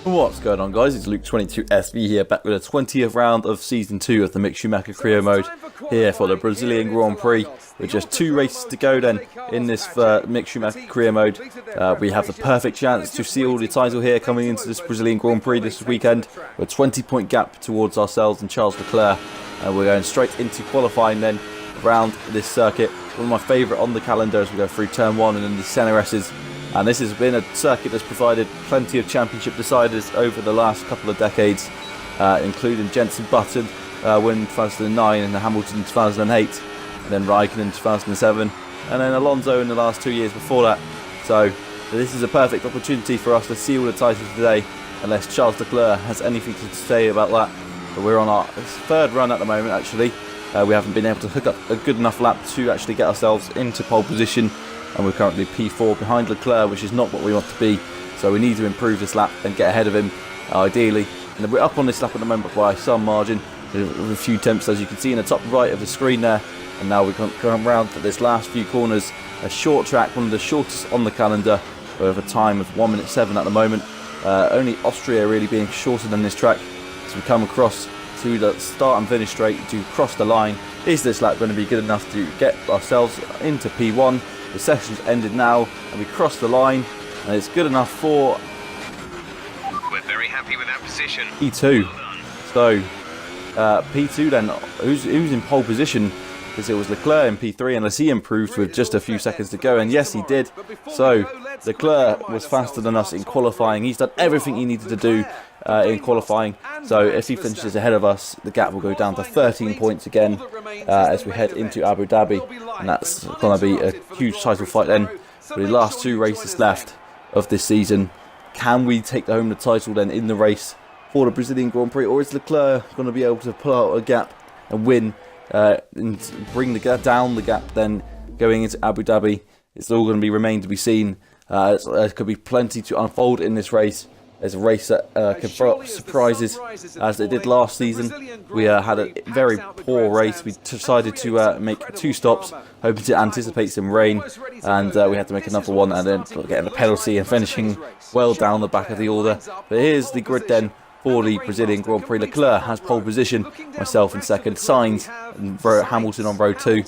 What's going on, guys? It's Luke22SV here, back with the 20th round of Season 2 of the Mick Schumacher career mode here for the Brazilian Grand Prix. With just 2 races to go then in this Mick Schumacher career mode. We have the perfect chance to seal the title here coming into this Brazilian Grand Prix this weekend. With a 20-point gap towards ourselves and Charles Leclerc. And we're going straight into qualifying then around this circuit. One of my favourite on the calendar as we go through turn 1 and then the CNRS's. And this has been a circuit that's provided plenty of championship deciders over the last couple of decades, including Jenson Button winning 2009 and Hamilton in 2008, and then Raikkonen in 2007, and then Alonso in the last 2 years before that. So this is a perfect opportunity for us to seal the title today, unless Charles Leclerc has anything to say about that. But we're on our third run at the moment actually. We haven't been able to hook up a good enough lap to actually get ourselves into pole position. And we're currently P4 behind Leclerc, which is not what we want to be. So we need to improve this lap and get ahead of him, ideally. And we're up on this lap at the moment by some margin, with a few temps, as you can see in the top right of the screen there. And now we're going around to this last few corners. A short track, one of the shortest on the calendar, with a time of 1:07 at the moment. Only Austria really being shorter than this track. As we come across to the start and finish straight to cross the line. Is this lap going to be good enough to get ourselves into P1? The session's ended now, and we cross the line, and it's good enough for We're very happy with that position. P2. So P2 then, who's in pole position? Because it was Leclerc in P3, unless he improved with just a few seconds to go, and yes, he did. So Leclerc was faster than us in qualifying. He's done everything he needed to do in qualifying. So if he finishes ahead of us, the gap will go down to 13 points again as we head into Abu Dhabi, and that's going to be a huge title fight then. For the last 2 races left of this season, can we take home the title then in the race for the Brazilian Grand Prix, or is Leclerc going to be able to pull out a gap and win? And bring the gap down the gap then going into Abu Dhabi? It's all going to remain to be seen. There could be plenty to unfold in this race. There's a race that can throw up surprises, as it did last season. We had a very poor race. We decided to make 2 stops, hoping to anticipate some rain, and we had to make another one, and then getting a penalty and finishing well down the back of the order. But here's the grid then for the Brazilian Grand Prix. Leclerc has pole position, myself in second, Sainz and Hamilton on row 2,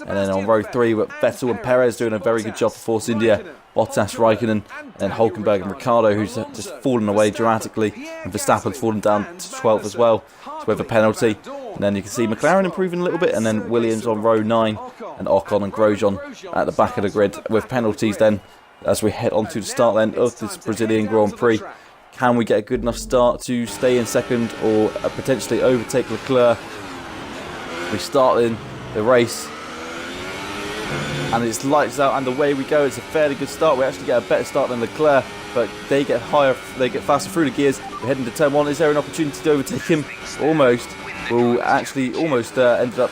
and then on row 3 with Vettel and Perez doing a very good job for Force India, Bottas, Raikkonen, and then Hulkenberg and Ricciardo, who's just fallen away dramatically, and Verstappen's fallen down to 12th as well, so with a penalty. And then you can see McLaren improving a little bit, and then Williams on row 9, and Ocon and Grosjean at the back of the grid with penalties then, as we head on to the start then of this Brazilian Grand Prix. Can we get a good enough start to stay in second or potentially overtake Leclerc? We start in the race and it's lights out, and away we go. It's a fairly good start. We actually get a better start than Leclerc, but they get higher, they get faster through the gears. We're heading to turn 1. Is there an opportunity to overtake him? Almost. We'll actually almost ended up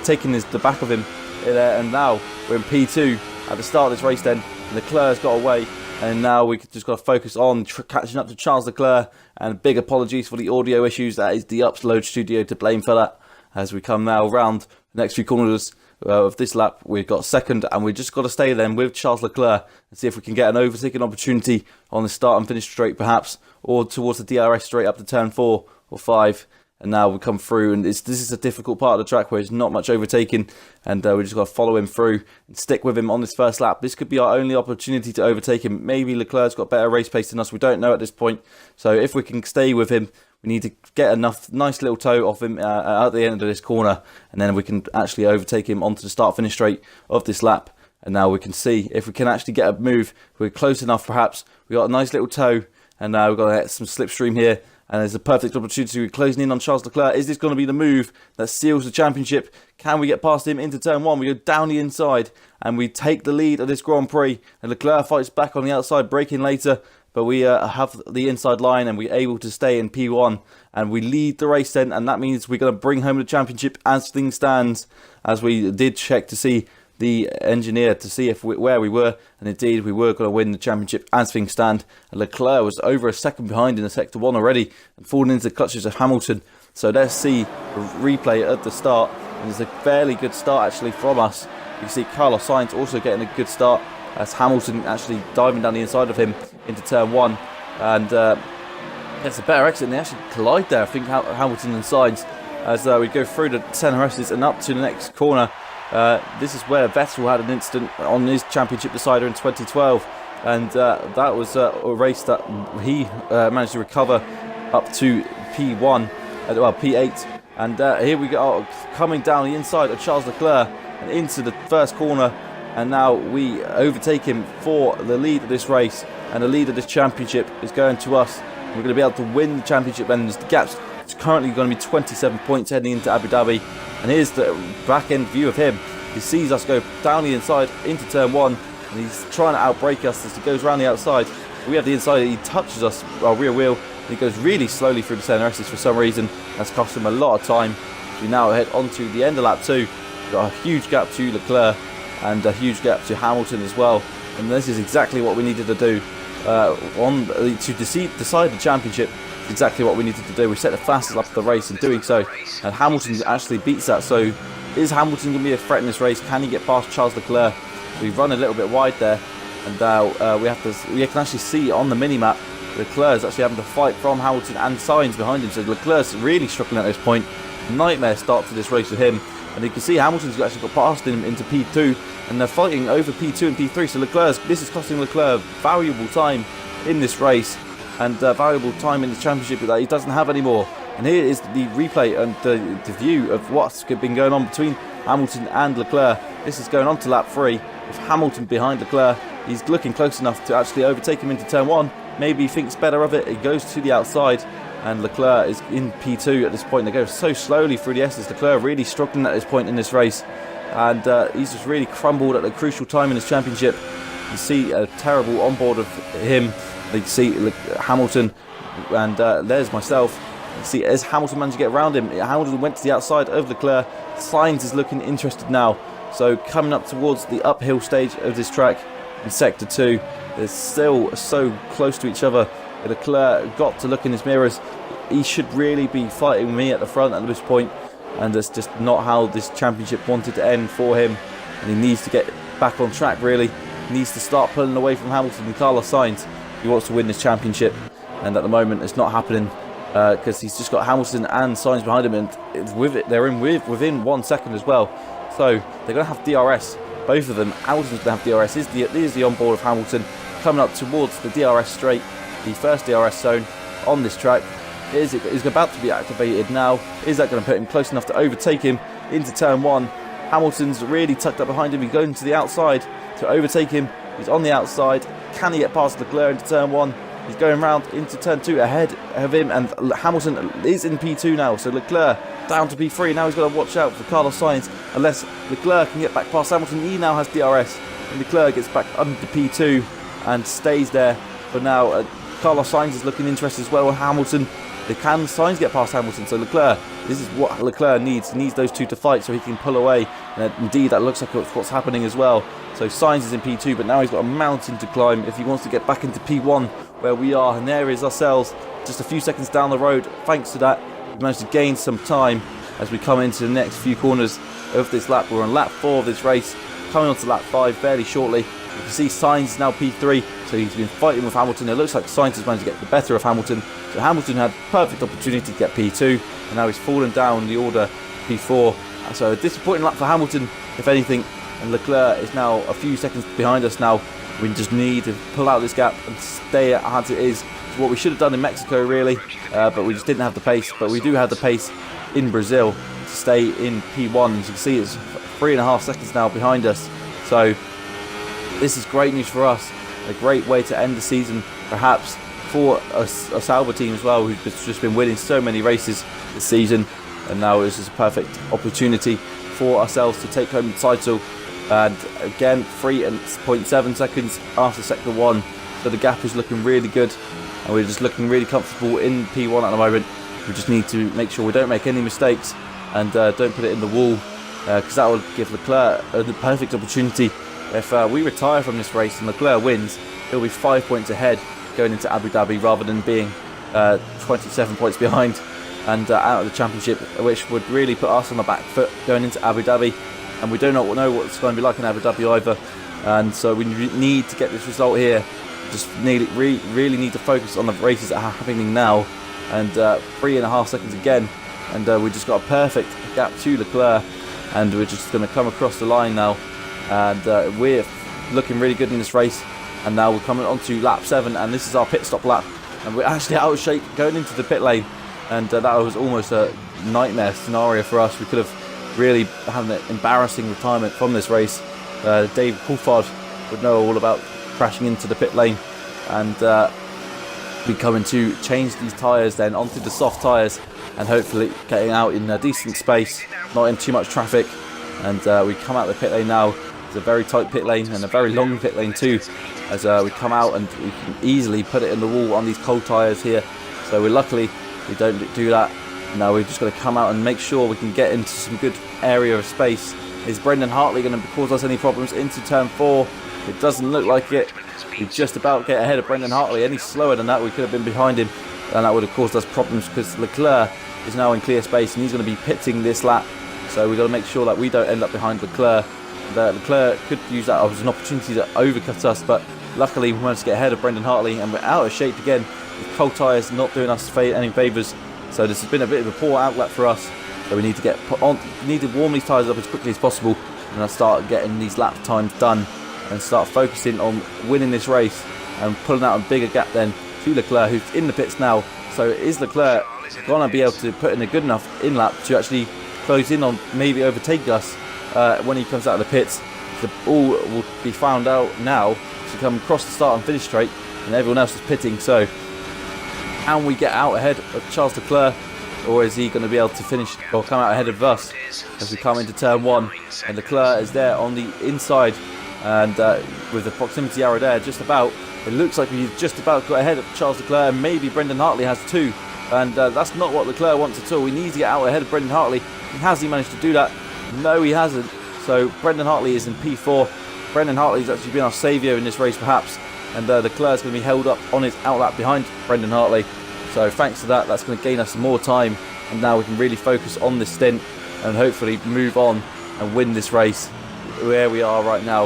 taking the back of him there, and now we're in P2 at the start of this race then. Leclerc's got away. And now we just got to focus on catching up to Charles Leclerc. And big apologies for the audio issues. That is the Upload Studio to blame for that. As we come now round the next few corners of this lap, we've got second, and we just got to stay then with Charles Leclerc and see if we can get an overtaking opportunity on the start and finish straight, perhaps, or towards the DRS straight up to turn 4 or 5. And now we come through, and this is a difficult part of the track where there's not much overtaking, and we just got to follow him through and stick with him on this first lap. This could be our only opportunity to overtake him. Maybe Leclerc's got better race pace than us. We don't know at this point. So if we can stay with him, we need to get enough nice little toe off him at the end of this corner, and then we can actually overtake him onto the start-finish straight of this lap. And now we can see if we can actually get a move. We're close enough, perhaps. We got a nice little toe, and now we've got to get some slipstream here. And there's a perfect opportunity. We're closing in on Charles Leclerc. Is this going to be the move that seals the championship? Can we get past him into turn 1? We go down the inside and we take the lead of this Grand Prix. And Leclerc fights back on the outside, braking later. But we have the inside line and we're able to stay in P1. And we lead the race then. And that means we're going to bring home the championship as things stands. As we did check to see the engineer to see if where we were, and indeed we were going to win the championship as things stand. And Leclerc was over a second behind in the sector 1 already and falling into the clutches of Hamilton. So let's see a replay at the start, and it's a fairly good start actually from us. You can see Carlos Sainz also getting a good start as Hamilton actually diving down the inside of him into turn 1, and Gets a better exit and they actually collide there. I think Hamilton and Sainz as we go through the centre S's and up to the next corner. This is where Vettel had an incident on his championship decider in 2012, and that was a race that he managed to recover up to P1, well P8, and here we go coming down the inside of Charles Leclerc and into the first corner, and now we overtake him for the lead of this race, and the lead of this championship is going to us. We're going to be able to win the championship, and the gap's currently going to be 27 points heading into Abu Dhabi. And here's the back end view of him. He sees us go down the inside into turn 1, and he's trying to outbrake us as he goes around the outside. We have the inside, he touches us, our rear wheel, and he goes really slowly through the centre S's for some reason. That's cost him a lot of time. We now head on to the end of lap 2. We've got a huge gap to Leclerc and a huge gap to Hamilton as well. And this is exactly what we needed to do. To decide the championship, exactly what we needed to do. We set the fastest lap of the race in doing so, and Hamilton actually beats that. So is Hamilton going to be a threat in this race? Can he get past Charles Leclerc? We've run a little bit wide there, and now we can actually see on the mini map Leclerc is actually having to fight from Hamilton and Sainz behind him. So Leclerc's really struggling at this point. Nightmare start to this race with him, and you can see Hamilton's actually got past him into P2, and they're fighting over P2 and P3. So this is costing Leclerc valuable time in this race, and valuable time in the championship that he doesn't have anymore. And here is the replay and the view of what's been going on between Hamilton and Leclerc. This is going on to lap 3 with Hamilton behind Leclerc. He's looking close enough to actually overtake him into turn 1. Maybe he thinks better of it. He goes to the outside, and Leclerc is in P2 at this point. They go so slowly through the S's. Leclerc really struggling at this point in this race, and he's just really crumbled at a crucial time in his championship. You see a terrible onboard of him. You see Hamilton, and there's myself. You see as Hamilton managed to get around him. Hamilton went to the outside of Leclerc. Sainz is looking interested now. So coming up towards the uphill stage of this track in Sector 2, they're still so close to each other. Leclerc got to look in his mirrors. He should really be fighting me at the front at this point, and that's just not how this championship wanted to end for him. And he needs to get back on track really. He needs to start pulling away from Hamilton and Carlos Sainz. He wants to win this championship, and at the moment it's not happening because he's just got Hamilton and Sainz behind him, and with it they're within 1 second as well. So they're going to have DRS, both of them. Hamilton's going to have DRS. Here's the onboard of Hamilton coming up towards the DRS straight, the first DRS zone on this track. Is about to be activated now. Is that going to put him close enough to overtake him into turn 1? Hamilton's really tucked up behind him. He's going to the outside to overtake him. He's on the outside. Can he get past Leclerc into turn 1? He's going round into turn 2 ahead of him, and Hamilton is in P2 now. So Leclerc down to P3. Now he's got to watch out for Carlos Sainz. Unless Leclerc can get back past Hamilton, he now has DRS. And Leclerc gets back under P2 and stays there. But now Carlos Sainz is looking interested as well. Hamilton, can Sainz get past Hamilton? So Leclerc, this is what Leclerc needs. He needs those two to fight so he can pull away. And indeed, that looks like what's happening as well. So Sainz is in P2, but now he's got a mountain to climb if he wants to get back into P1 where we are. And there is ourselves just a few seconds down the road. Thanks to that, we've managed to gain some time as we come into the next few corners of this lap. We're on lap 4 of this race, coming on to lap 5 fairly shortly. You can see Sainz is now P3, so he's been fighting with Hamilton. It looks like Sainz has managed to get the better of Hamilton. So Hamilton had perfect opportunity to get P2, and now he's fallen down the order P4. So a disappointing lap for Hamilton, if anything, and Leclerc is now a few seconds behind us now. We just need to pull out this gap and stay as it is. It's what we should have done in Mexico, really, but we just didn't have the pace. But we do have the pace in Brazil to stay in P1. As you can see, it's 3.5 seconds now behind us. So this is great news for us. A great way to end the season, perhaps, for a Sauber team as well, who've just been winning so many races this season. And now this is a perfect opportunity for ourselves to take home the title. And again, 3.7 seconds after sector 1. So the gap is looking really good, and we're just looking really comfortable in P1 at the moment. We just need to make sure we don't make any mistakes and don't put it in the wall, because that will give Leclerc the perfect opportunity. If we retire from this race and Leclerc wins, he'll be 5 points ahead going into Abu Dhabi, rather than being 27 points behind and out of the championship, which would really put us on the back foot going into Abu Dhabi. And we do not know what it's going to be like in Abu Dhabi either. And so we need to get this result here just really need to focus on the races that are happening now. And 3.5 seconds again, and we just got a perfect gap to Leclerc, and we're just going to come across the line now, and we're looking really good in this race. And now we're coming on to lap 7, and this is our pit stop lap, and we're actually out of shape going into the pit lane, and that was almost a nightmare scenario for us. We could have really had an embarrassing retirement from this race. Dave Coulthard would know all about crashing into the pit lane, and be coming to change these tyres then onto the soft tyres, and hopefully getting out in a decent space, not in too much traffic. And we come out the pit lane now. It's a very tight pit lane, and a very long pit lane too, as we come out and we can easily put it in the wall on these cold tyres here. So we're luckily we don't do that. Now we've just got to come out and make sure we can get into some good area of space. Is Brendan Hartley going to cause us any problems into turn 4? It doesn't look like it. We just about get ahead of Brendan Hartley. Any slower than that, we could have been behind him, and that would have caused us problems, because Leclerc is now in clear space and he's going to be pitting this lap. So we've got to make sure that we don't end up behind Leclerc. Leclerc could use that as an opportunity to overcut us, but luckily we managed to get ahead of Brendan Hartley, and we're out of shape again with cold tyres not doing us any favours. So this has been a bit of a poor outlet for us. So we need to warm these tyres up as quickly as possible, and I'll start getting these lap times done and start focusing on winning this race and pulling out a bigger gap then to Leclerc, who's in the pits now. So is Leclerc going to be able to put in a good enough in lap to actually close in on, maybe overtake us when he comes out of the pits? All will be found out now to come across the start and finish straight, and everyone else is pitting. So can we get out ahead of Charles Leclerc, or is he going to be able to finish or come out ahead of us as we come into turn 1? And Leclerc is there on the inside, and with the proximity arrow there, just about, it looks like we've just about got ahead of Charles Leclerc, and maybe Brendan Hartley has too. And that's not what Leclerc wants at all. We need to get out ahead of Brendan Hartley. Has he managed to do that? No, he hasn't. So Brendan Hartley is in P4. Brendan Hartley's actually been our saviour in this race, perhaps, and Leclerc's going to be held up on his outlap behind Brendan Hartley. So thanks to that, that's going to gain us more time, and now we can really focus on this stint and hopefully move on and win this race where we are right now,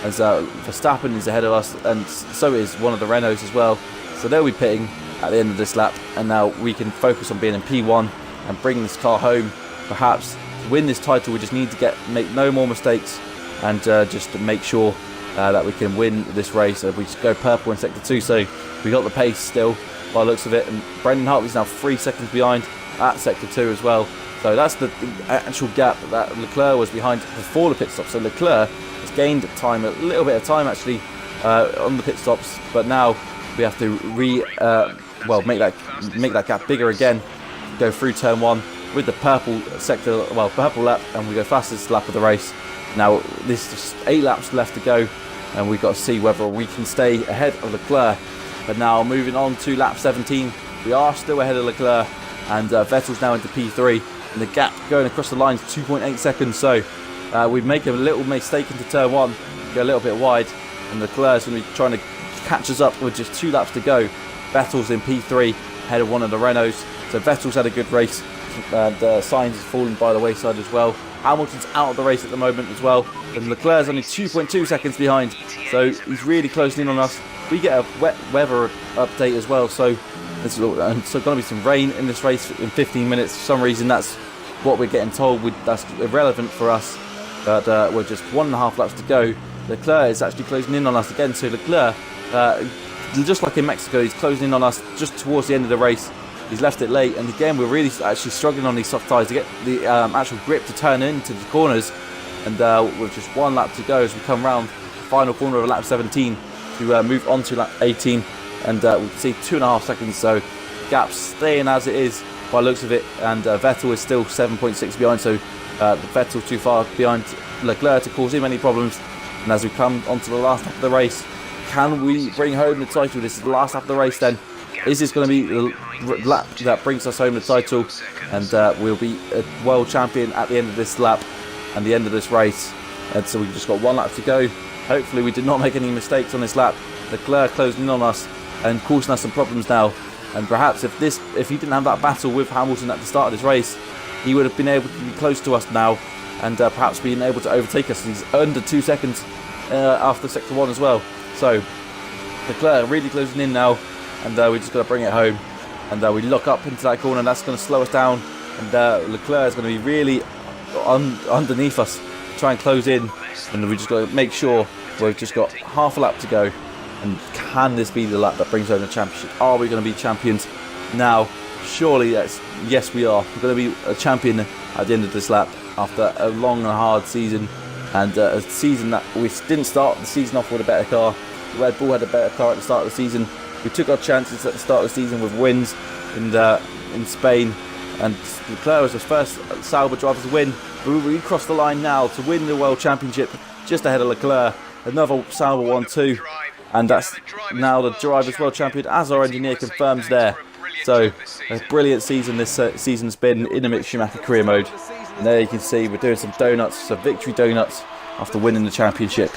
as Verstappen is ahead of us, and so is one of the Renaults as well. So they'll be pitting at the end of this lap, and now we can focus on being in P1 and bring this car home. Perhaps to win this title, we just need to make no more mistakes, and just to make sure that we can win this race. So we just go purple in sector 2, so we got the pace still by the looks of it, and Brendan Hartley's now 3 seconds behind at sector 2 as well. So that's the actual gap that Leclerc was behind before the pit stop. So Leclerc has gained time, a little bit of time actually, on the pit stops, but now we have to make that gap bigger again, go through turn 1 with the purple lap, and we go fastest lap of the race. Now there's just 8 laps left to go, and we've got to see whether we can stay ahead of Leclerc. But now moving on to lap 17, we are still ahead of Leclerc, and Vettel's now into P3, and the gap going across the line is 2.8 seconds. So we make a little mistake into turn 1, go a little bit wide, and Leclerc's going to be trying to catch us up with just 2 laps to go. Vettel's in P3 ahead of one of the Renaults, so Vettel's had a good race, and Sainz has fallen by the wayside as well. Hamilton's out of the race at the moment as well, and Leclerc's only 2.2 seconds behind, so he's really closing in on us. We get a wet weather update as well, so there's going to be some rain in this race in 15 minutes. For some reason, that's what we're getting told. That's irrelevant for us, but we're just 1.5 laps to go. Leclerc is actually closing in on us again, so Leclerc, just like in Mexico, he's closing in on us just towards the end of the race. He's left it late, and again we're really actually struggling on these soft tyres to get the actual grip to turn into the corners, and with just 1 lap to go as we come round the final corner of lap 17 to move on to lap 18, and we can see 2.5 seconds, so gap's staying as it is by the looks of it, and Vettel is still 7.6 behind, so Vettel's too far behind Leclerc to cause him any problems. And as we come onto the last lap of the race, can we bring home the title? This is the last lap of the race then. Is this going to be the lap that brings us home the title, and we'll be a world champion at the end of this lap and the end of this race? And so we've just got 1 lap to go. Hopefully we did not make any mistakes on this lap. Leclerc closing in on us and causing us some problems now. And perhaps if he didn't have that battle with Hamilton at the start of this race, he would have been able to be close to us now, and perhaps being able to overtake us. He's under 2 seconds after sector 1 as well. So Leclerc really closing in now, and we just got to bring it home. And we look up into that corner, and that's going to slow us down. And Leclerc is going to be really underneath us, try and close in. And we just got to make sure we've just got half a lap to go. And can this be the lap that brings home the championship? Are we going to be champions now? Surely yes, we are. We're going to be a champion at the end of this lap after a long and hard season, and a season that we didn't start the season off with a better car. Red Bull had a better car at the start of the season. We took our chances at the start of the season with wins in Spain, and Leclerc was the first Sauber driver to win. We crossed the line now to win the World Championship just ahead of Leclerc. Another Sauber 1-2, and that's now the Drivers' World Champion, as our engineer confirms there. So a brilliant season this season's been in the Mick Schumacher career mode. And there you can see we're doing some donuts, some victory donuts after winning the championship,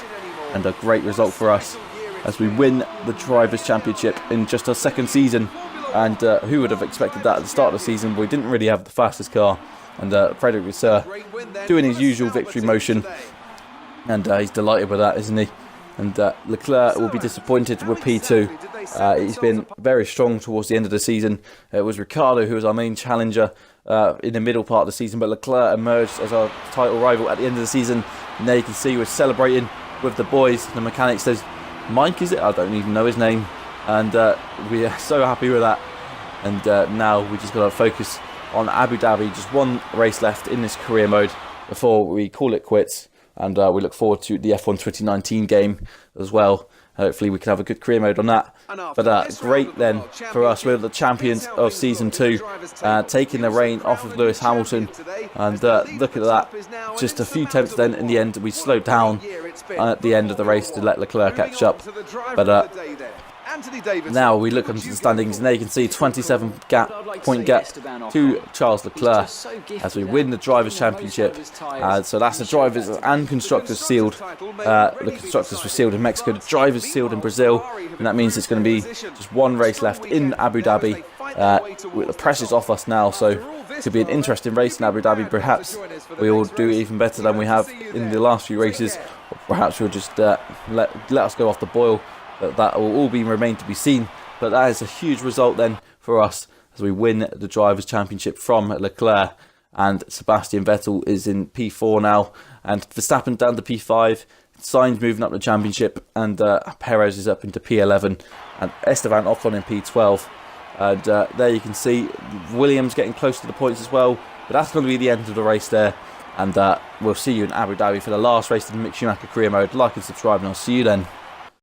and a great result for us as we win the Drivers' Championship in just our second season. And who would have expected that at the start of the season? We didn't really have the fastest car, and Frederic Vasseur doing his usual victory motion, and he's delighted with that, isn't he? And Leclerc will be disappointed with P2. He's been very strong towards the end of the season. It was Ricciardo who was our main challenger in the middle part of the season, but Leclerc emerged as our title rival at the end of the season. And there you can see we're celebrating with the boys. The mechanic says, Mike, is it? I don't even know his name. And we are so happy with that. And now we just got to focus on Abu Dhabi. Just one race left in this career mode before we call it quits. And we look forward to the F1 2019 game as well. Hopefully we can have a good career mode on that. But great then for us. We're the champions of Season 2, taking the reign off of Lewis Hamilton. And look at that. Just a few tenths then in the end. We slowed down at the end of the race to let Leclerc catch up. But now we look into the standings, and there you can see 27 point gap to Charles Leclerc as we win the Drivers' Championship. So that's the Drivers and Constructors sealed. The Constructors were sealed in Mexico, the Drivers sealed in Brazil, and that means it's going to be just one race left in Abu Dhabi. The pressure's off us now, so it could be an interesting race in Abu Dhabi. Perhaps we will do even better than we have in the last few races, or perhaps we'll just let us go off the boil. That will all remain to be seen, but that is a huge result then for us as we win the Drivers' Championship from Leclerc. And Sebastian Vettel is in P4 now, and Verstappen down to P5, Sainz moving up the championship, and Perez is up into P11, and Esteban Ocon in P12. And there you can see Williams getting close to the points as well, but that's going to be the end of the race there. And we'll see you in Abu Dhabi for the last race of the Mick Schumacher career mode. Like and subscribe, and I'll see you then.